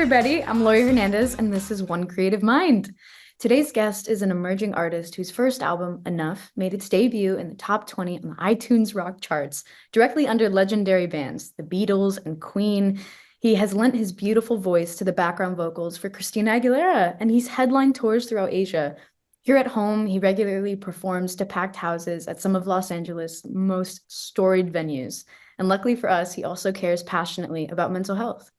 everybody. I'm Laurie Hernandez, and this is One Creative Mind. Today's guest is an emerging artist whose first album, Enough, made its debut in the top 20 on the iTunes rock charts, directly under legendary bands, the Beatles and Queen. He has lent his beautiful voice to the background vocals for Christina Aguilera, and he's headlined tours throughout Asia. Here at home, he regularly performs to packed houses at some of Los Angeles' most storied venues. And luckily for us, he also cares passionately about mental health.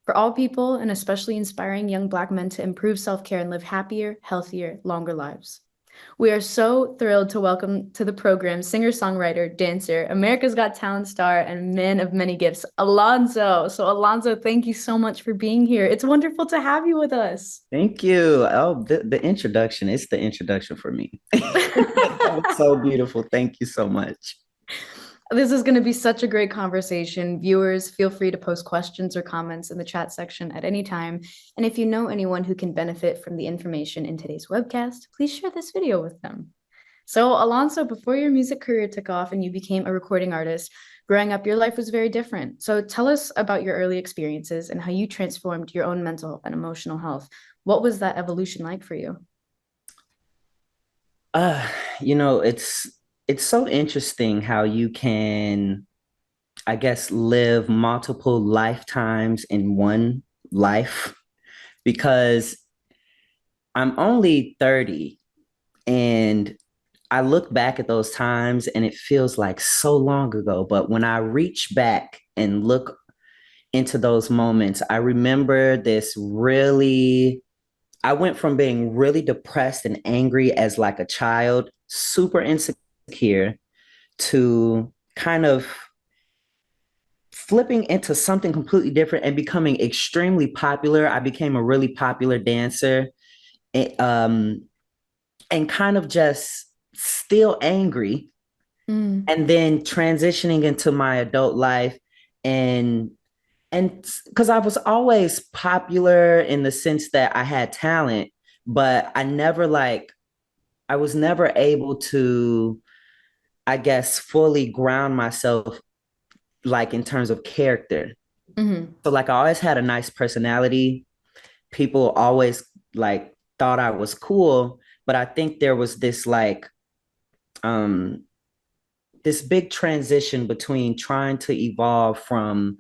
For all people, and especially inspiring young Black men to improve self-care and live happier, healthier, longer lives. We are so thrilled to welcome to the program singer-songwriter, dancer, America's Got Talent star, and man of many gifts, Alonzo. So Alonzo, thank you so much for being here. It's wonderful to have you with us. Thank you. Oh, the introduction. It's the introduction for me. That was so beautiful. Thank you so much. This is going to be such a great conversation. Viewers, feel free to post questions or comments in the chat section at any time. And if you know anyone who can benefit from the information in today's webcast, please share this video with them. So Alonso, before your music career took off and you became a recording artist, growing up, your life was very different. So tell us about your early experiences and how you transformed your own mental and emotional health. What was that evolution like for you? Uh, it's so interesting how you can, I guess, live multiple lifetimes in one life because I'm only 30 and I look back at those times and it feels like so long ago. But when I reach back and look into those moments, I remember I went from being really depressed and angry as like a child, super insecure, to kind of flipping into something completely different and becoming extremely popular. I became a really popular dancer, and, and kind of just still angry, and then transitioning into my adult life and because I was always popular in the sense that I had talent, but I was never able to, I guess, fully ground myself like in terms of character. Mm-hmm. So like I always had a nice personality. People always like thought I was cool, but I think there was um this big transition between trying to evolve from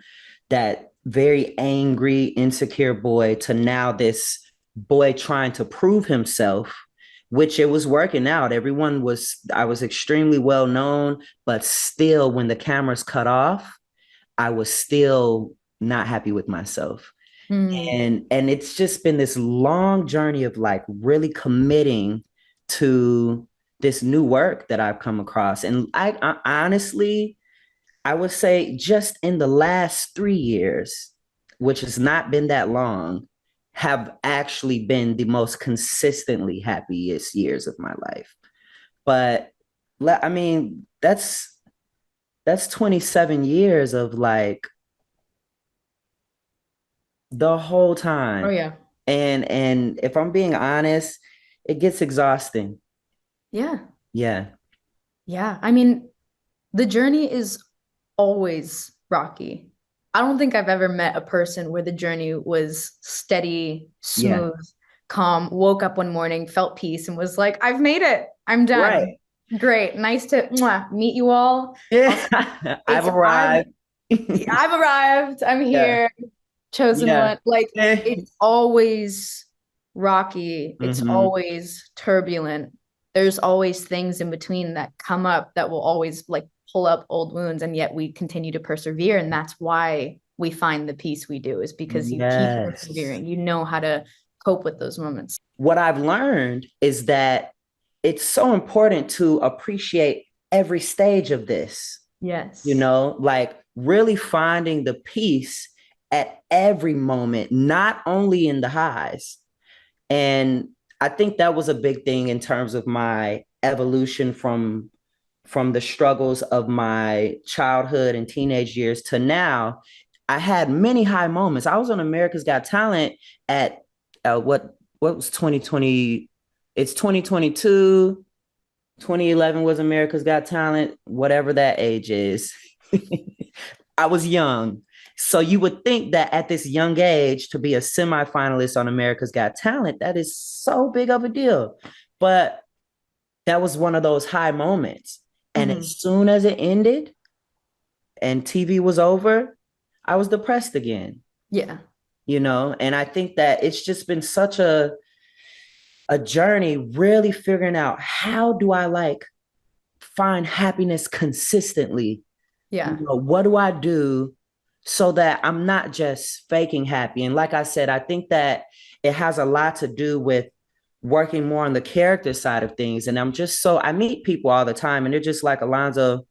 that very angry, insecure boy to now this boy trying to prove himself, which it was working out. I was extremely well known, but still, when the cameras cut off, I was still not happy with myself. Mm. And it's just been this long journey of like really committing to this new work that I've come across. And I honestly, I would say just in the last 3 years, which has not been that long, have actually been the most consistently happiest years of my life. But I mean, that's 27 years of like the whole Oh, time. yeah. And if I'm being honest, it gets exhausting. Yeah. Yeah. Yeah. I mean, the journey is always rocky. I don't think I've ever met a person where the journey was steady, Yeah. smooth, calm, woke up one morning, felt peace, and was like, I've made it. I'm done. Right. Great. Nice to meet you all. Yeah. Also, I've it's arrived. I've arrived. I'm Yeah. here. Chosen Yeah. one. Like Eh. it's always rocky. It's Hmm. always turbulent. There's always things in between that come up that will always like pull up old wounds, and yet we continue to persevere. And that's why we find the peace we do, is because you keep Yes. persevering. You know how to cope with those moments. What I've learned is that it's so important to appreciate every stage of this, Yes. like really finding the peace at every moment, not only in the highs. And I think that was a big thing in terms of my evolution from the struggles of my childhood and teenage years to now. I had many high moments. I was on America's Got Talent at what was 2020? It's 2022. 2011 was America's Got Talent, whatever that age is. I was young. So you would think that at this young age to be a semifinalist on America's Got Talent, that is so big of a deal. But that was one of those high moments. And Hmm. as soon as it ended and TV was over, I was depressed again, Yeah. and I think that it's just been such a journey really figuring out how do I like find happiness consistently. Yeah. What do I do so that I'm not just faking happy? And like I said, I think that it has a lot to do with working more on the character side of things. And I meet people all the time and they're just like, Alonzo,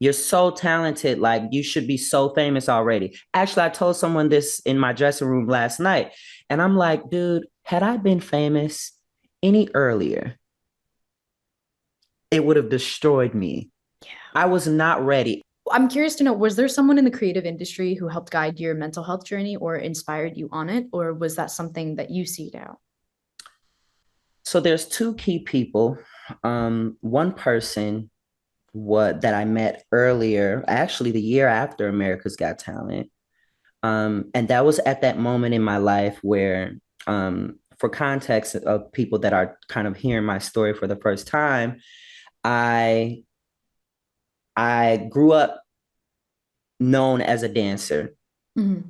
you're so talented. Like you should be so famous already. Actually, I told someone this in my dressing room last night. And I'm like, dude, had I been famous any earlier, it would have destroyed me. I was not ready. I'm curious to know, was there someone in the creative industry who helped guide your mental health journey or inspired you on it? Or was that something that you seeked out? So there's two key people. One person that I met earlier, actually the year after America's Got Talent. And that was at that moment in my life where, for context of people that are kind of hearing my story for the first time, I I grew up known as a dancer. Hmm.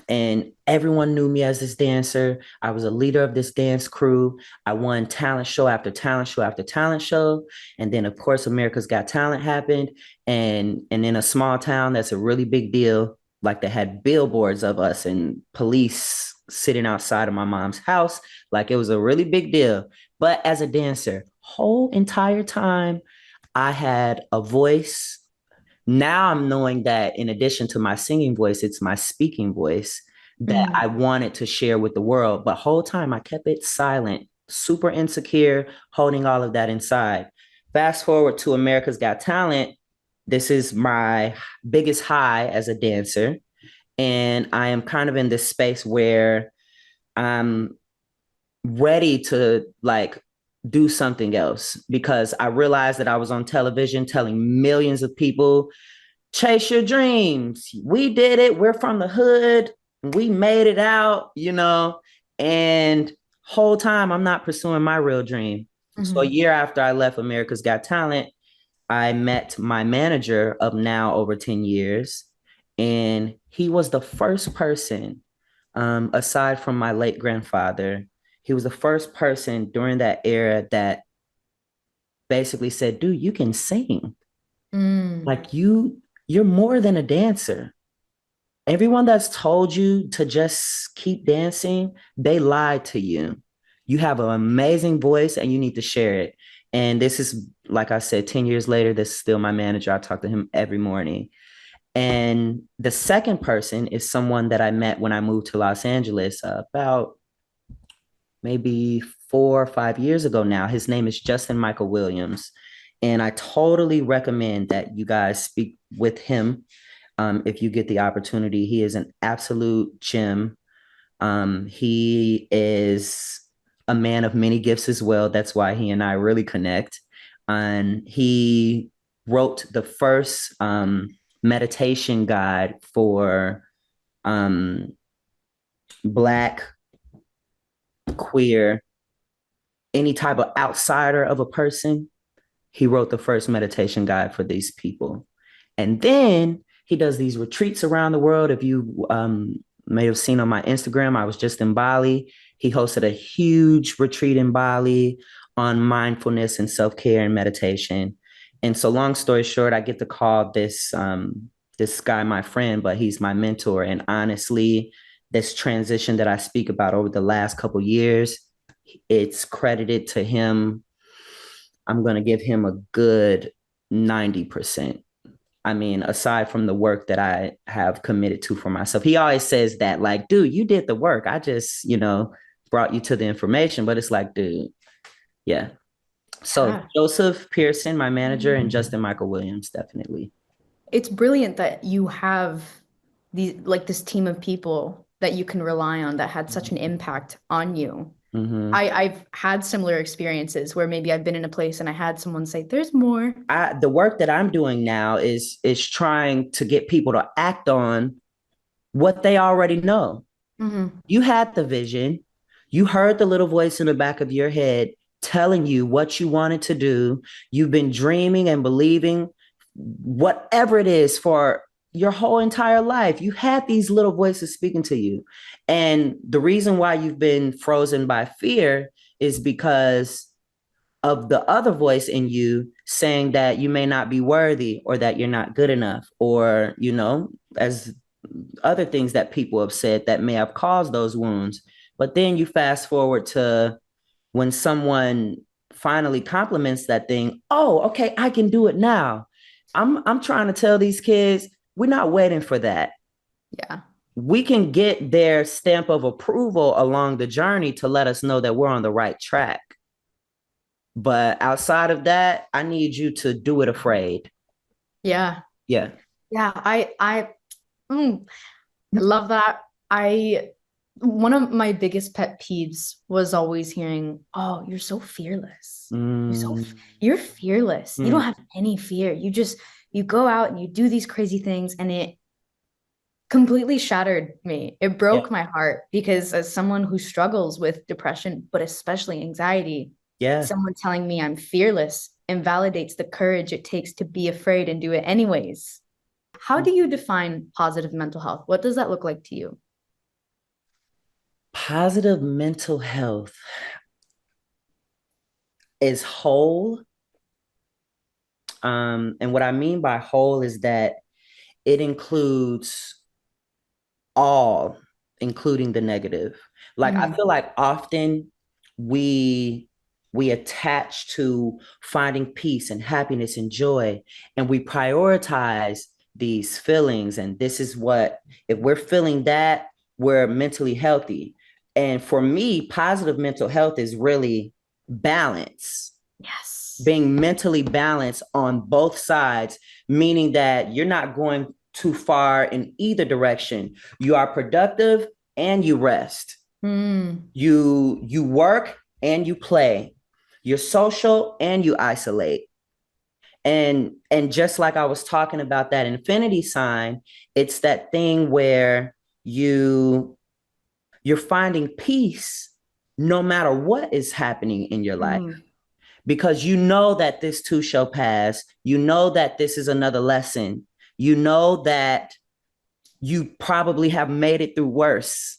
And everyone knew me as this dancer. I was a leader of this dance crew. I won talent show after talent show after talent show. And then, of course, America's Got Talent happened. And in a small town, that's a really big deal. Like they had billboards of us and police sitting outside of my mom's house. Like it was a really big deal. But as a dancer, whole entire time, I had a voice. Now I'm knowing that in addition to my singing voice, it's my speaking voice that I Hmm. wanted to share with the world. But whole time I kept it silent, super insecure, holding all of that inside. Fast forward to America's Got Talent. This is my biggest high as a dancer. And I am kind of in this space where I'm ready to like do something else because I realized that I was on television telling millions of people chase your dreams. We did it. We're from the hood. We made it out. And whole time I'm not pursuing my real dream. So a Hmm. year after I left America's Got Talent, I met my manager of now over 10 years. And he was the first person, aside from my late grandfather, he was the first person during that era that basically said, dude, you can sing. Mm. Like you're more than a dancer. Everyone that's told you to just keep dancing, they lied to you. You have an amazing voice and you need to share it. And this is, like I said, 10 years later, this is still my manager. I talk to him every morning. And the second person is someone that I met when I moved to Los Angeles about maybe 4 or 5 years ago now. His name is Justin Michael Williams. And I totally recommend that you guys speak with him if you get the opportunity. He is an absolute gem. He is a man of many gifts as well. That's why he and I really connect. And he wrote the first meditation guide for um, Black, queer, any type of outsider of a person. He wrote the first meditation guide for these people. And then he does these retreats around the world. If you may have seen on my Instagram, I was just in Bali. He hosted a huge retreat in Bali on mindfulness and self-care and meditation. And so long story short, I get to call this guy my friend, but he's my mentor. And honestly, this transition that I speak about over the last couple years, it's credited to him. I'm going to give him a good 90%. I mean, aside from the work that I have committed to for myself, he always says that, like, dude, you did the work. I just, brought you to the information. But it's like, dude, yeah. So Yeah. Joseph Pearson, my manager, and Justin Michael Williams, definitely. It's brilliant that you have this team of people that you can rely on that had such an impact on you. Mm-hmm. I've had similar experiences where maybe I've been in a place and I had someone say, "There's more." The work that I'm doing now is trying to get people to act on what they already know. Hmm. You had the vision. You heard the little voice in the back of your head telling you what you wanted to do. You've been dreaming and believing whatever it is for your whole entire life. You had these little voices speaking to you. And the reason why you've been frozen by fear is because of the other voice in you saying that you may not be worthy or that you're not good enough, or, as other things that people have said that may have caused those wounds. But then you fast forward to when someone finally compliments that thing. Oh, okay, I can do it now. I'm trying to tell these kids, we're not waiting for that. Yeah. We can get their stamp of approval along the journey to let us know that we're on the right track. But outside of that, I need you to do it afraid. Yeah. Yeah. Yeah. Mm, I love that. I One of my biggest pet peeves was always hearing, "Oh, you're so fearless. Mm, You're fearless. You don't mm, have any fear. You go out and you do these crazy things." And it completely shattered me. It yeah. broke my heart because as someone who struggles with depression, but especially anxiety, Yeah. someone telling me I'm fearless invalidates the courage it takes to be afraid and do it anyways. How do you define positive mental health? What does that look like to you? Positive mental health is whole. And what I mean by whole is that it includes all, including the negative. Like I Mm, feel like often we we attach to finding peace and happiness and joy, and we prioritize these feelings. And this is what, if we're feeling that, we're mentally healthy. And for me, positive mental health is really balance, yes. being mentally balanced on both sides, meaning that you're not going too far in either direction. You are productive and you rest. Mm, You work and you play. You're social and you isolate. And just like I was talking about that infinity sign, it's that thing where you you're finding peace no matter what is happening in your life, mm, because you know that this too shall pass. You know that this is another lesson. You know that you probably have made it through worse.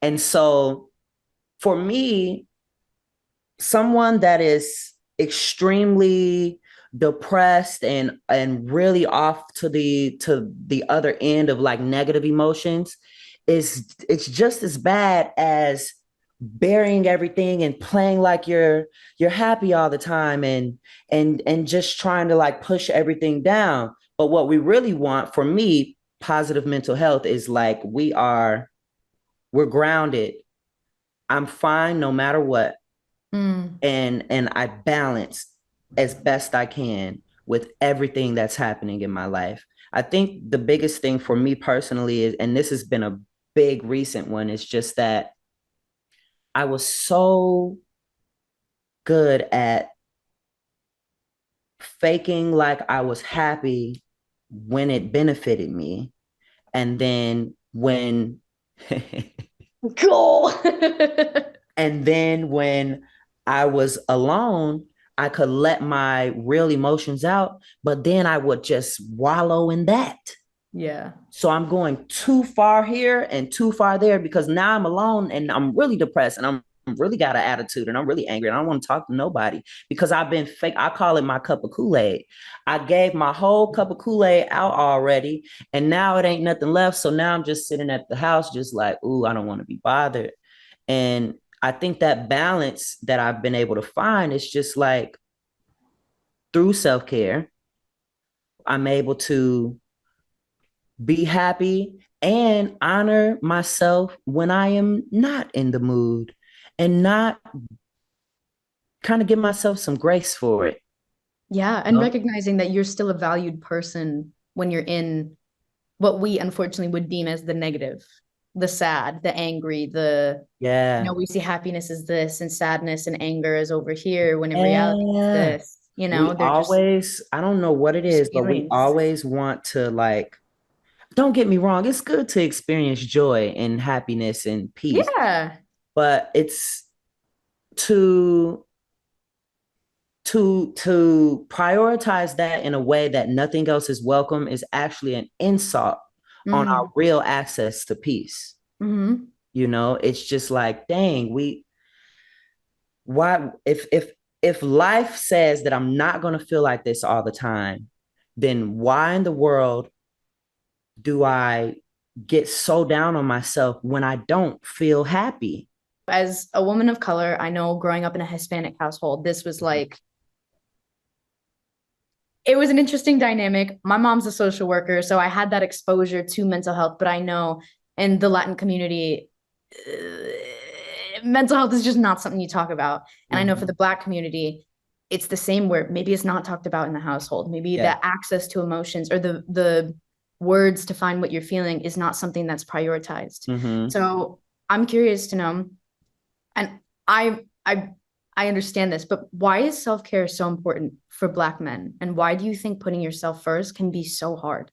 And so for me, someone that is extremely depressed and really off to the other end of like negative emotions, is it's just as bad as burying everything and playing like you're happy all the time and just trying to like push everything down. But what we really want, for me, positive mental health is like we're grounded. I'm fine no matter what, mm. and I balance as best I can with everything that's happening in my life. I think the biggest thing for me personally is, and this has been a big recent one, is just that I was so good at faking like I was happy when it benefited me. And then when Cool. and then when I was alone, I could let my real emotions out, but then I would just wallow in that. Yeah. So I'm going too far here and too far there because now I'm alone and I'm really depressed and I'm really got an attitude and I'm really angry and I don't want to talk to nobody because I've been fake. I call it my cup of Kool-Aid. I gave my whole cup of Kool-Aid out already and now it ain't nothing left. So now I'm just sitting at the house just like, ooh, I don't want to be bothered. And I think that balance that I've been able to find is just like through self-care, I'm able to be happy and honor myself when I am not in the mood and not kind of give myself some grace for it. Yeah. You And know? recognizing that you're still a valued person when you're in what we unfortunately would deem as the negative, the sad, the angry, Yeah. we see happiness as this and sadness and anger is over here when in reality it's Yeah. this, We they're always, I don't know what it just is, but we feelings. always want to like, don't get me wrong, it's good to experience joy and happiness and peace, Yeah. but it's to to prioritize that in a way that nothing else is welcome is actually an insult on our Mm-hmm. real access to peace. Mm-hmm. You know, it's just like, dang, we why if life says that I'm not going to feel like this all the time, then why in the world do I get so down on myself when I don't feel happy? As a woman of color, I know growing up in a Hispanic household, this was like, it was an interesting dynamic. My mom's a social worker, so I had that exposure to mental health, but I know in the Latin community, mental health is just not something you talk about. And I know for Mm-hmm. the Black community, it's the same where maybe it's not talked about in the household. Maybe Yeah. the access to emotions or the words to find what you're feeling is not something that's prioritized. Mm-hmm. So I'm curious to know, and I I I understand this, but why is self-care so important for Black men? And why do you think putting yourself first can be so hard?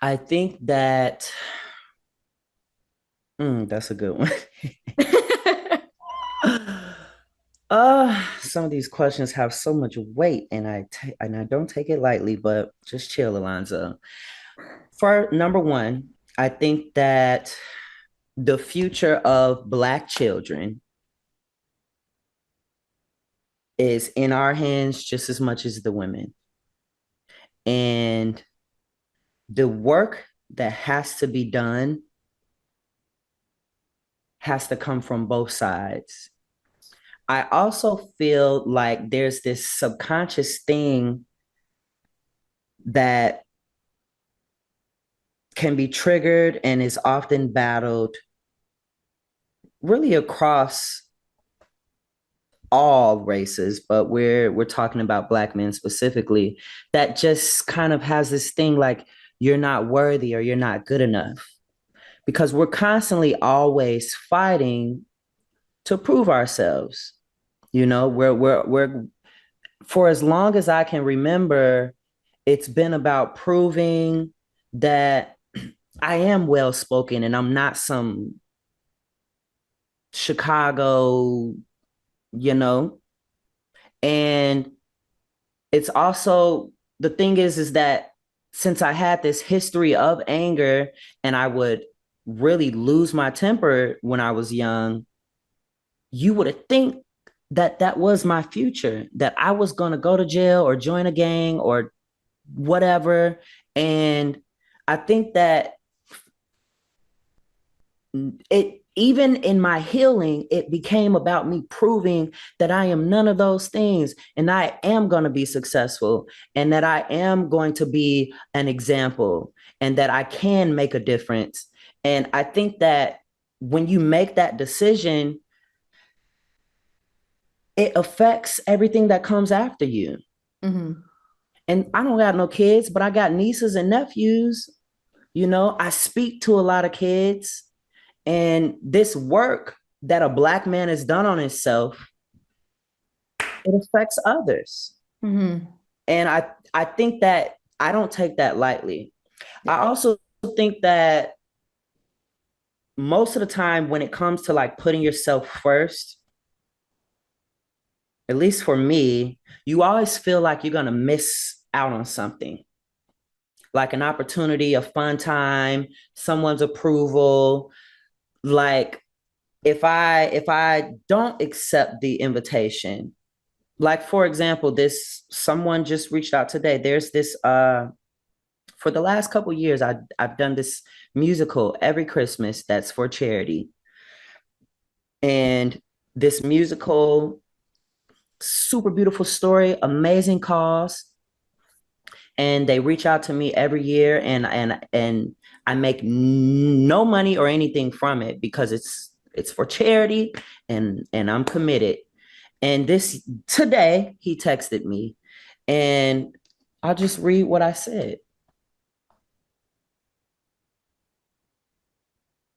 I think that that's a good one. Some of these questions have so much weight, and I don't take it lightly. But just chill, Alonzo. For number one, I think that the future of Black children is in our hands just as much as the women, and the work that has to be done has to come from both sides. I also feel like there's this subconscious thing that can be triggered and is often battled really across all races, but we're talking about Black men specifically, that just kind of has this thing like you're not worthy or you're not good enough, because we're constantly always fighting to prove ourselves. You know, we're for as long as I can remember, it's been about proving that I am well spoken and I'm not some Chicago, you know. And it's also, the thing is that since I had this history of anger and I would really lose my temper when I was young, you would have think that that was my future, that I was going to go to jail or join a gang or whatever. And I think that it, even in my healing, it became about me proving that I am none of those things and I am going to be successful and that I am going to be an example and that I can make a difference. And I think that when you make that decision, it affects everything that comes after you. Mm-hmm. And I don't got no kids, but I got nieces and nephews. You know, I speak to a lot of kids, and this work that a Black man has done on himself, it affects others. Mm-hmm. And I think that I don't take that lightly. I Yeah. also think that most of the time when it comes to like putting yourself first, at least for me, you always feel like you're going to miss out on something, like an opportunity, a fun time, someone's approval. Like if I don't accept the invitation, like for example, this someone just reached out today. There's this for the last couple of years, I've done this musical every Christmas that's for charity. And this musical, super beautiful story, amazing cause. And they reach out to me every year, and I make no money or anything from it because it's for charity, and I'm committed. And this today he texted me, and I'll just read what I said.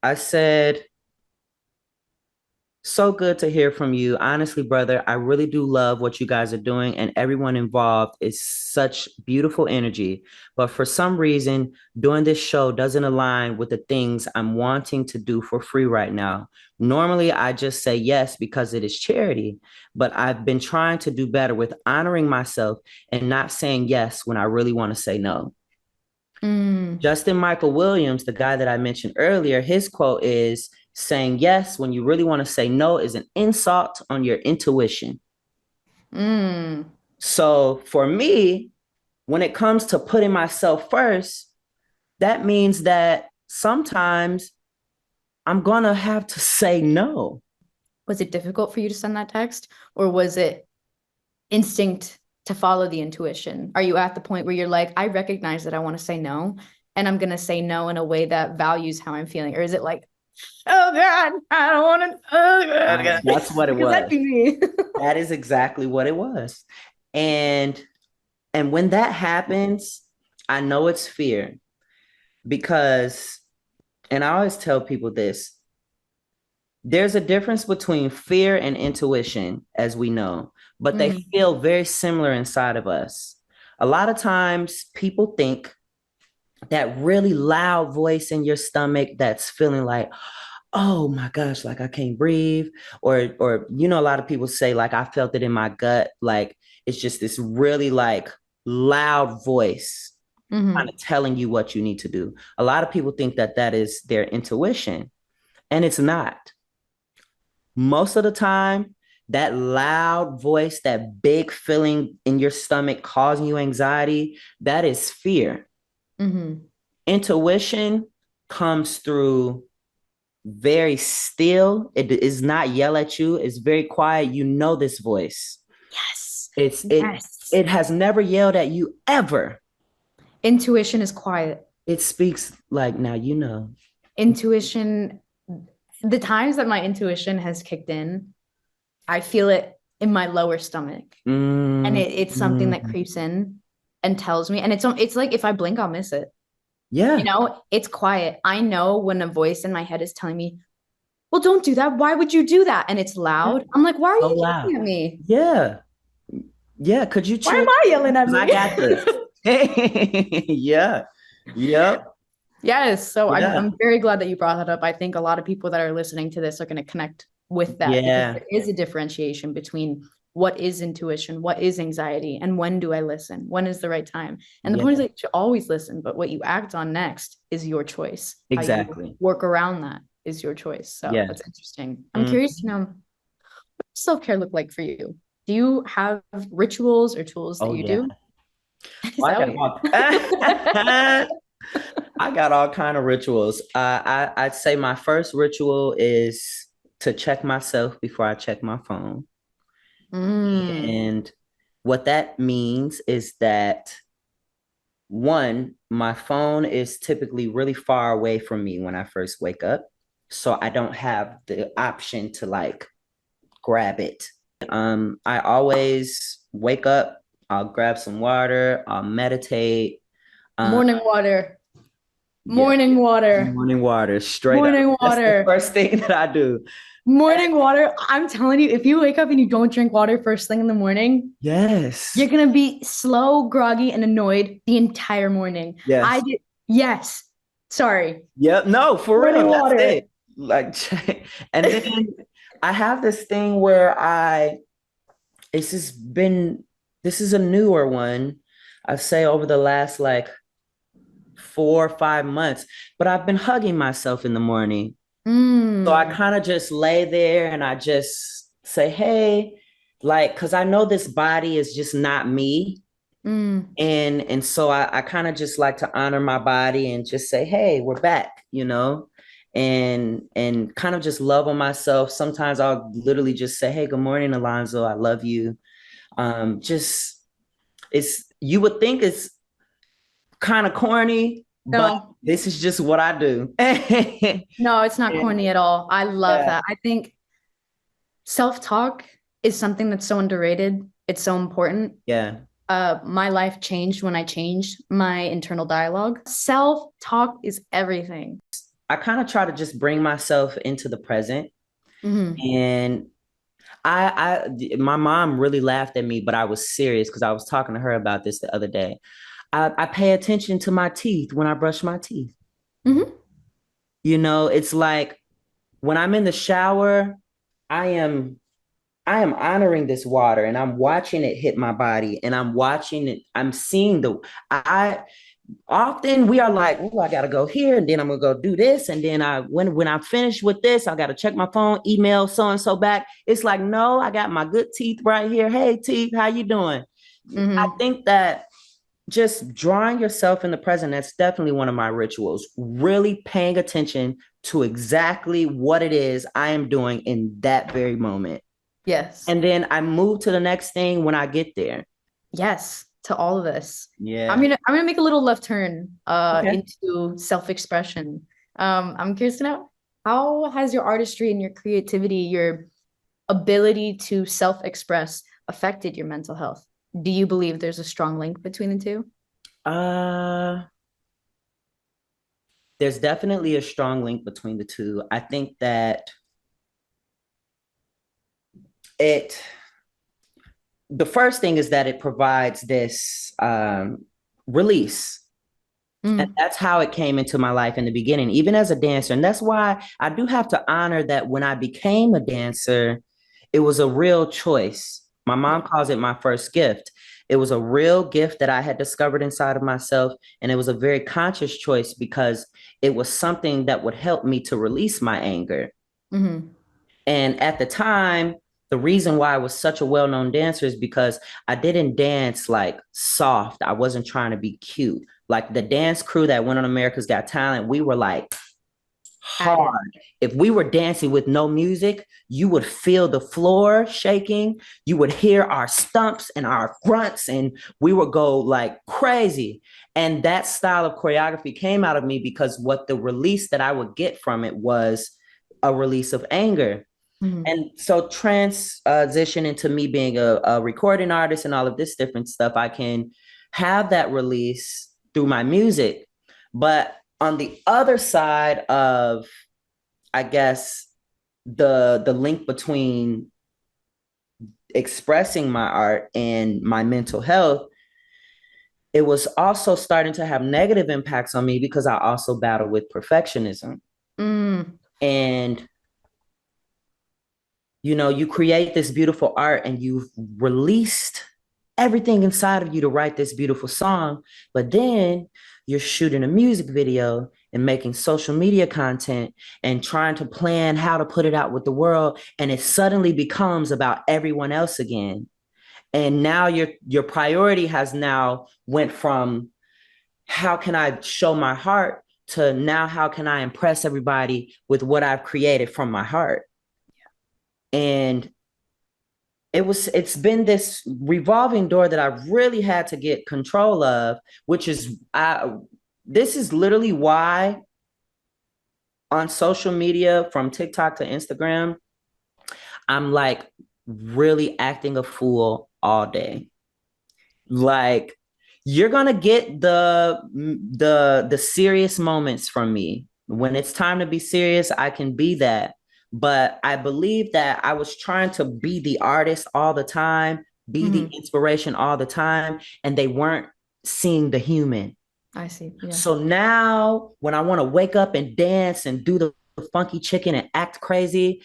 I said, so good to hear from you. Honestly, brother, I really do love what you guys are doing, and everyone involved is such beautiful energy. But for some reason, doing this show doesn't align with the things I'm wanting to do for free right now. Normally, I just say yes because it is charity, but I've been trying to do better with honoring myself and not saying yes when I really want to say no. Justin Michael Williams, the guy that I mentioned earlier, his quote is saying yes when you really want to say no is an insult on your intuition. So for me, when it comes to putting myself first, that means that sometimes I'm going to have to say no. Was it difficult for you to send that text, or was it instinct to follow the intuition? Are you at the point where you're like, I recognize that I want to say no, and I'm going to say no in a way that values how I'm feeling? Or is it like, oh God, I don't want to, oh God. That's what it was. That'd be me. That is exactly what it was. And when that happens, I know it's fear because, and I always tell people this, there's a difference between fear and intuition, as we know, but they feel very similar inside of us. A lot of times people think that really loud voice in your stomach that's feeling like, oh my gosh, like I can't breathe. Or a lot of people say, like, I felt it in my gut. Like it's just this really like loud voice kind of telling you what you need to do. A lot of people think that that is their intuition, and it's not. Most of the time, that loud voice, that big feeling in your stomach causing you anxiety, that is fear. Intuition comes through very still. It is not yell at you. It's very quiet. You know this voice. Yes. It has never yelled at you ever. Intuition is quiet. It speaks like, now you know. Intuition, the times that my intuition has kicked in, I feel it in my lower stomach. And it's something that creeps in and tells me. And it's like if I blink, I'll miss it. Yeah. It's quiet. I know when a voice in my head is telling me, well, don't do that. Why would you do that? And it's loud. I'm like, why are you yelling at me? Yeah. Yeah. Could you Why am I yelling at me? I got this. Yeah. Yep. Yes. So I'm very glad that you brought that up. I think a lot of people that are listening to this are going to connect with that because there is a differentiation between what is intuition, what is anxiety, and when do I listen? When is the right time? And the point is that you should always listen, but what you act on next is your choice. Exactly. How you work around that is your choice. So that's interesting. I'm curious to know, what does self-care look like for you? Do you have rituals or tools that you do? I got all kind of rituals. I'd say my first ritual is to check myself before I check my phone. And what that means is that, one, my phone is typically really far away from me when I first wake up. So I don't have the option to like grab it. I always wake up, I'll grab some water, I'll meditate. Morning water. Morning water. Morning water. Straight morning up. Water. That's the first thing that I do. Morning water. I'm telling you, if you wake up and you don't drink water first thing in the morning, yes, you're gonna be slow, groggy, and annoyed the entire morning. Yes. Yes. Sorry. Yep. No, for morning real. Water. That's it. Like, and then I have this thing where this is a newer one. I'd say over the last like 4 or 5 months, but I've been hugging myself in the morning. So I kind of just lay there and I just say, hey, like, cause I know this body is just not me. And so I kind of just like to honor my body and just say, hey, we're back, and kind of just love on myself. Sometimes I'll literally just say, hey, good morning, Alonzo. I love you. You would think it's kind of corny, but this is just what I do. No, it's not corny at all. I love that. I think self-talk is something that's so underrated. It's so important. Yeah. My life changed when I changed my internal dialogue. Self-talk is everything. I kind of try to just bring myself into the present. Hmm. And my mom really laughed at me, but I was serious because I was talking to her about this the other day. I pay attention to my teeth when I brush my teeth. Hmm. You know, it's like when I'm in the shower, I am I am honoring this water and I'm watching it hit my body and I'm watching it. I'm seeing the I often we are like, oh, I gotta go here and then I'm gonna go do this. And then when I'm finished with this, I gotta check my phone, email so and so back. It's like, no, I got my good teeth right here. Hey teeth, how you doing? I Hmm. think that just drawing yourself in the present, that's definitely one of my rituals. Really paying attention to exactly what it is I am doing in that very moment. Yes. And then I move to the next thing when I get there. Yes, to all of this. Yeah. I'm gonna make a little left turn Okay. into self-expression. I'm curious to know, how has your artistry and your creativity, your ability to self-express affected your mental health? Do you believe there's a strong link between the two? Uh, there's definitely a strong link between the two. I think that it, the first thing is that it provides this release. And Mm, that's how it came into my life in the beginning, even as a dancer. And that's why I do have to honor that when I became a dancer, it was a real choice. My yeah. mom calls it my first gift. It was a real gift that I had discovered inside of myself. And it was a very conscious choice because it was something that would help me to release my anger. Hmm. And at the time, the reason why I was such a well known dancer is because I didn't dance like soft. I wasn't trying to be cute. Like the dance crew that went on America's Got Talent, we were like At it. hard. If we were dancing with no music, you would feel the floor shaking. You would hear our stumps and our grunts, and we would go like crazy. And that style of choreography came out of me because what the release that I would get from it was a release of anger. Hmm. And so transition into me being a recording artist and all of this different stuff, I can have that release through my music. But on the other side of, I guess, the link between expressing my art and my mental health, it was also starting to have negative impacts on me because I also battle with perfectionism. Mm, And you know, you create this beautiful art and you've released everything inside of you to write this beautiful song, but then you're shooting a music video and making social media content and trying to plan how to put it out with the world, and it suddenly becomes about everyone else again. And now your priority has now went from how can I show my heart to now how can I impress everybody with what I've created from my heart. And it's been this revolving door that I've really had to get control of, which is this is literally why on social media from TikTok to Instagram, I'm like really acting a fool all day. Like you're gonna get the serious moments from me. When it's time to be serious, I can be that. But I believe that I was trying to be the artist all the time, be the hmm. inspiration all the time, and they weren't seeing the human. I see. Yeah. So now when I want to wake up and dance and do the funky chicken and act crazy,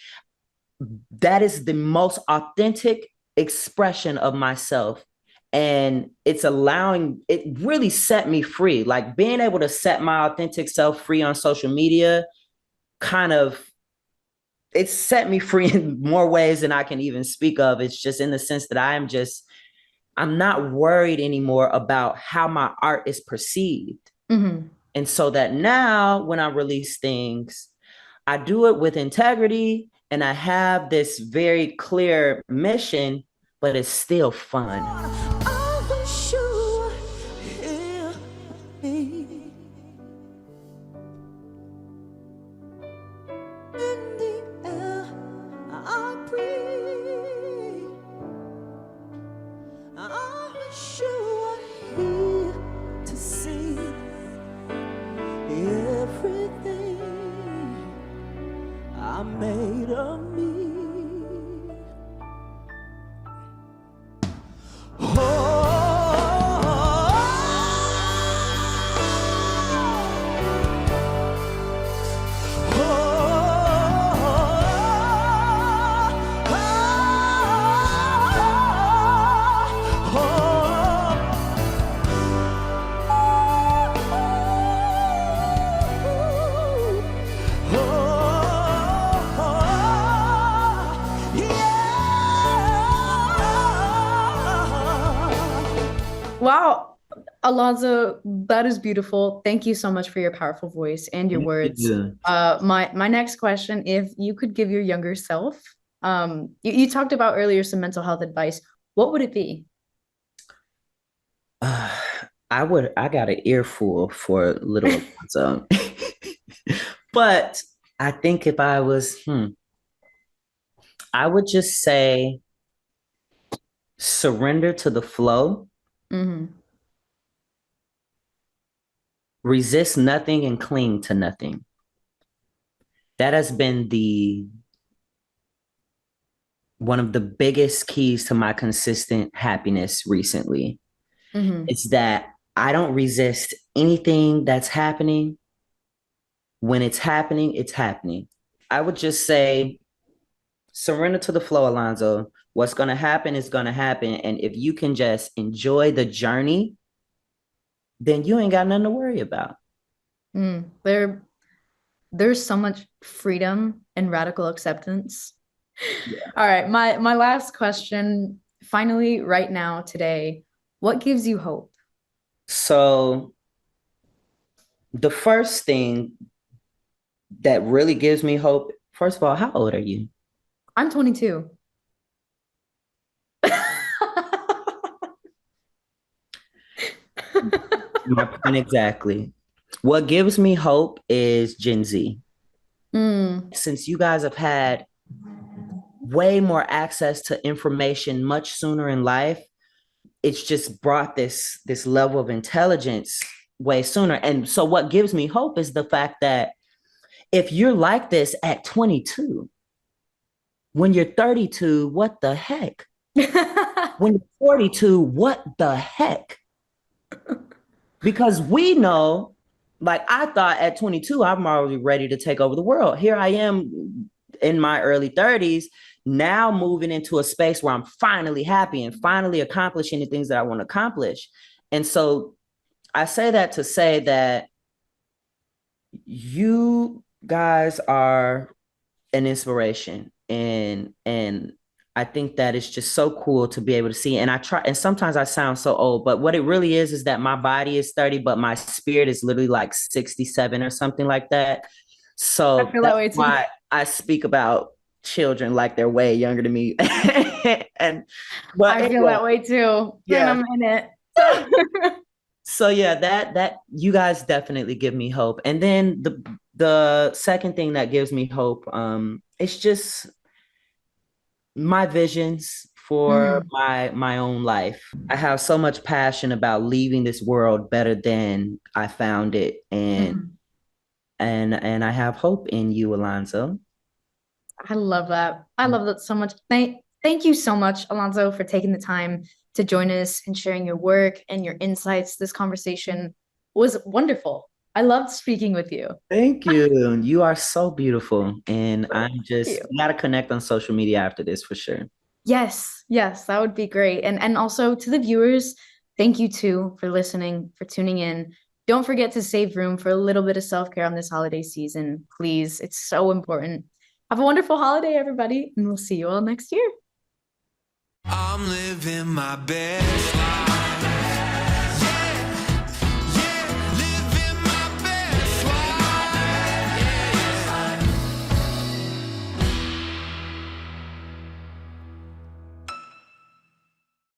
that is the most authentic expression of myself. And it's allowing, it really set me free. Like being able to set my authentic self free on social media kind of, it's set me free in more ways than I can even speak of. It's just in the sense that I'm not worried anymore about how my art is perceived. Hmm. And so that now when I release things, I do it with integrity and I have this very clear mission, but it's still fun. Everything I made of me. Alonzo, that is beautiful. Thank you so much for your powerful voice and your Thank words. you. My next question, if you could give your younger self, you talked about earlier some mental health advice. What would it be? Uh, I got an earful for little Alonzo. But I think if I was, I would just say surrender to the flow, Hmm. resist nothing and cling to nothing. That has been the one of the biggest keys to my consistent happiness recently. Hmm. It's that I don't resist anything that's happening. When it's happening, it's happening. I would just say surrender to the flow, Alonzo. What's going to happen is going to happen. And if you can just enjoy the journey, then you ain't got nothing to worry about. There's so much freedom and radical acceptance. Yeah. All right, my last question, finally, right now, today, what gives you hope? So, the first thing that really gives me hope, first of all, how old are you? I'm 22. My point exactly. What gives me hope is Gen Z. Mm, Since you guys have had way more access to information much sooner in life, it's just brought this level of intelligence way sooner. And so what gives me hope is the fact that if you're like this at 22, when you're 32, what the heck? When you're 42, what the heck? Because we know, like I thought at 22, I'm already ready to take over the world. Here I am in my early 30s, now moving into a space where I'm finally happy and finally accomplishing the things that I want to accomplish. And so I say that to say that you guys are an inspiration, and I think that it's just so cool to be able to see. And I try, and sometimes I sound so old, but what it really is that my body is 30, but my spirit is literally like 67 or something like that. I So feel that that's way too. why I speak about children like they're way younger than me. And but I feel anyway, that way too, and yeah. I'm in it. So So yeah, that you guys definitely give me hope. And then the second thing that gives me hope, it's just my visions for Mhm, my own life. I have so much passion about leaving this world better than I found it, mhm. and I have hope in you, Alonzo. I love that. I love that so much. Thank you so much, Alonso, for taking the time to join us and sharing your work and your insights. This conversation was wonderful. I loved speaking with you. Thank you. You are so beautiful, and Thank I'm just you. we gotta connect on social media after this for sure. Yes, yes, that would be great. And also to the viewers, thank you too for listening, for tuning in. Don't forget to save room for a little bit of self-care on this holiday season, please. It's so important. Have a wonderful holiday, everybody, and we'll see you all next year. I'm living my best life.